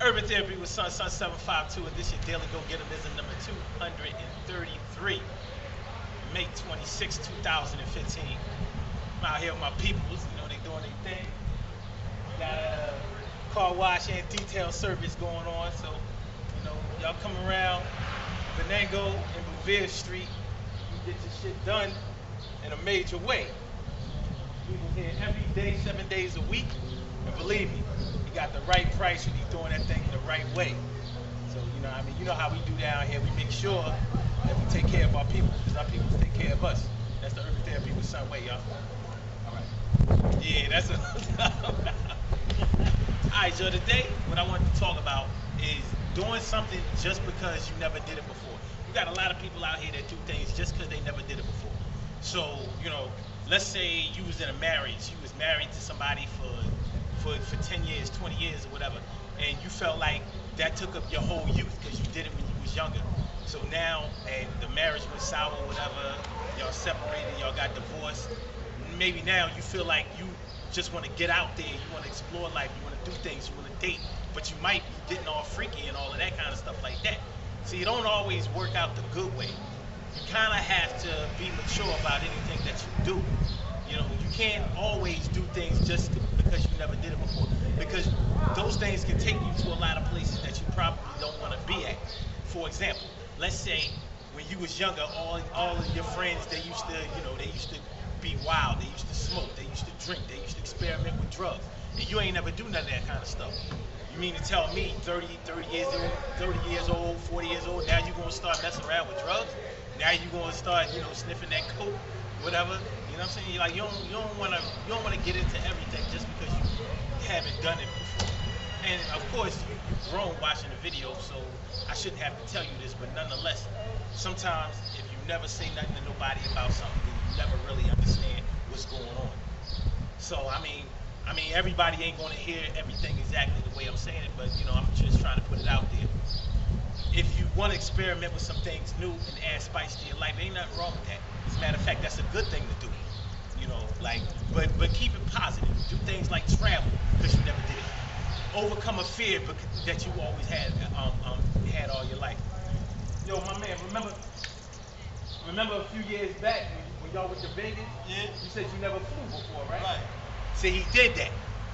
Urban Therapy with Sun 752, and this is your daily Gogetemism number 233, May 26, 2015. I'm out here with my peoples, they doing their thing. Got a car wash and detail service going on, so, y'all come around Benango and Bouvier Street, you get your shit done in a major way. People here every day, 7 days a week, and believe me, you got the right price when you're doing that thing the right way. So, you know how we do down here. We make sure that we take care of our people, because our people take care of us. That's the Urban Therapy with Sun way, y'all. All right. Yeah, that's what I'm talking about. All right, so today, what I want to talk about is doing something just because you never did it before. We got a lot of people out here that do things just because they never did it before. So, let's say you was in a marriage, you was married to somebody for 10 years, 20 years or whatever, and you felt like that took up your whole youth because you did it when you was younger. So now, and the marriage went sour or whatever, y'all separated, y'all got divorced, maybe now you feel like you just want to get out there, you want to explore life, you want to do things, you want to date, but you might be getting all freaky and all of that kind of stuff like that. So you don't always work out the good way. You kind of have to be mature about anything that you do. You can't always do things just because you never did it before, because those things can take you to a lot of places that you probably don't want to be at. For example, let's say when you was younger, all of your friends, they used to be wild, they used to smoke, they used to drink, they used to experiment with drugs, and you ain't never do none of that kind of stuff. You mean to tell me 30 years old, 40 years old, now you're going to start messing around with drugs? Now you're going to start, sniffing that coke, whatever. You know what I'm saying? Like, you don't want to get into everything just because you haven't done it before. And of course, you've grown watching the video, so I shouldn't have to tell you this, but nonetheless, sometimes if you never say nothing to nobody about something, then you never really understand what's going on. So I mean, everybody ain't going to hear everything exactly the way I'm saying it, but I'm just trying to put it out there. If you want to experiment with some things new and add spice to your life, ain't nothing wrong with that. As a matter of fact, that's a good thing to do. But keep it positive. Do things like travel because you never did it. Overcome a fear that you always had all your life. Yo, my man, remember a few years back when y'all went to Vegas? Yeah. You said you never flew before, right? Right. See, he did that.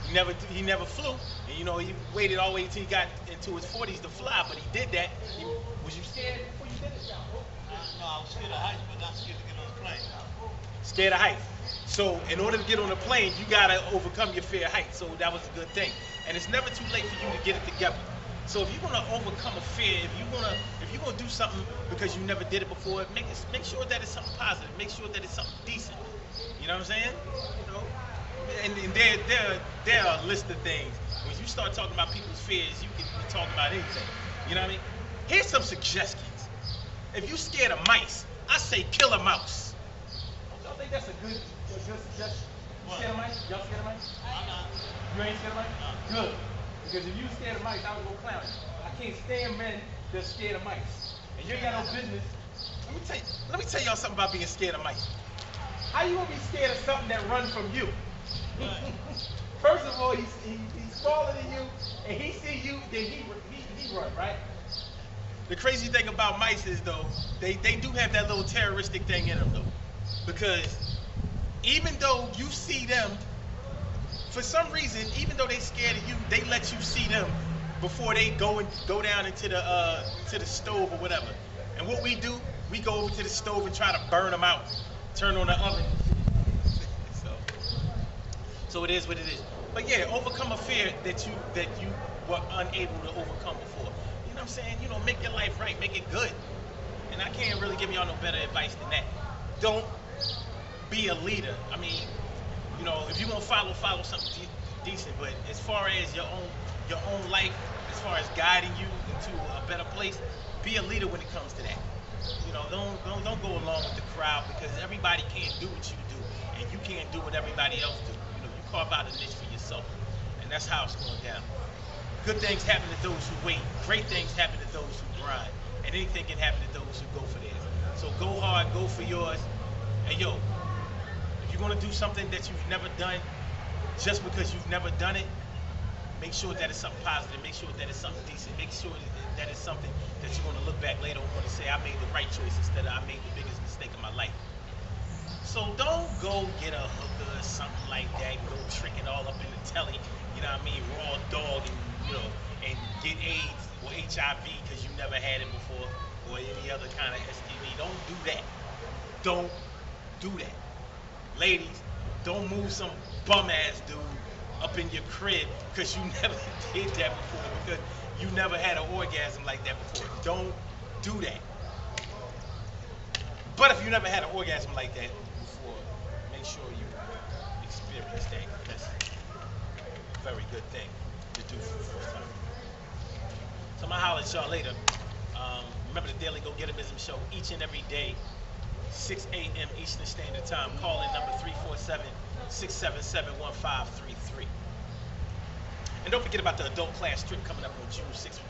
He never flew, and he waited all the way until he got into his 40s to fly, but he did that. Was you scared before you did it? No, I was scared of heights, but not scared to get on the plane. Scared of heights. So in order to get on the plane, you gotta overcome your fear of heights. So that was a good thing. And it's never too late for you to get it together. So if you're gonna overcome a fear, if you're gonna do something because you never did it before, make sure that it's something positive. Make sure that it's something decent. You know what I'm saying? And there are a list of things. When you start talking about people's fears, you can talk about anything. You know what I mean? Here's some suggestions. If you're scared of mice, I say kill a mouse. Y'all think that's a good suggestion? You scared of mice? Y'all scared of mice? I'm not. You ain't scared of mice? No. Good. Because if you scared of mice, I would go clowning. I can't stand men that's scared of mice. And you ain't got no business. Let me tell y'all something about being scared of mice. How you gonna be scared of something that runs from you? First of all, he's smaller than you, and he see you, then he run, right? The crazy thing about mice is, though, they do have that little terroristic thing in them, though. Because even though you see them, for some reason, even though they scared of you, they let you see them before they go down into the stove or whatever. And what we do, we go over to the stove and try to burn them out, turn on the oven. So it is what it is. But yeah, overcome a fear that you were unable to overcome before. You know what I'm saying? Make your life right, make it good. And I can't really give y'all no better advice than that. Don't be a leader. I mean, if you want to follow something decent, but as far as your own life, as far as guiding you into a better place, be a leader when it comes to that. Don't go along with the crowd, because everybody can't do what you do, and you can't do what everybody else do. Carve out a niche for yourself, and that's how it's going down. Good things happen to those who wait. Great things happen to those who grind, and anything can happen to those who go for theirs. So go hard, go for yours, and yo, if you're gonna do something that you've never done, just because you've never done it, Make sure that it's something positive. Make sure that it's something decent. Make sure that it's something that you're going to look back later on and say, I made the right choice instead of I made the biggest mistake of my life. So don't go get a hooker or something like that and go trick it all up in the telly, you know what I mean, raw dog, and and get AIDS or HIV because you never had it before, or any other kind of STD. Don't do that. Don't do that. Ladies, don't move some bum ass dude up in your crib because you never did that before, because you never had an orgasm like that before. Don't do that. But if you never had an orgasm like that before, make sure you experience that. That's a very good thing to do for the first time. So I'm going to holler at y'all later. Remember the Daily Gogetemism show each and every day, 6 a.m. Eastern Standard Time. Call in number 347-677-1533. And don't forget about the adult class trip coming up on June 6th.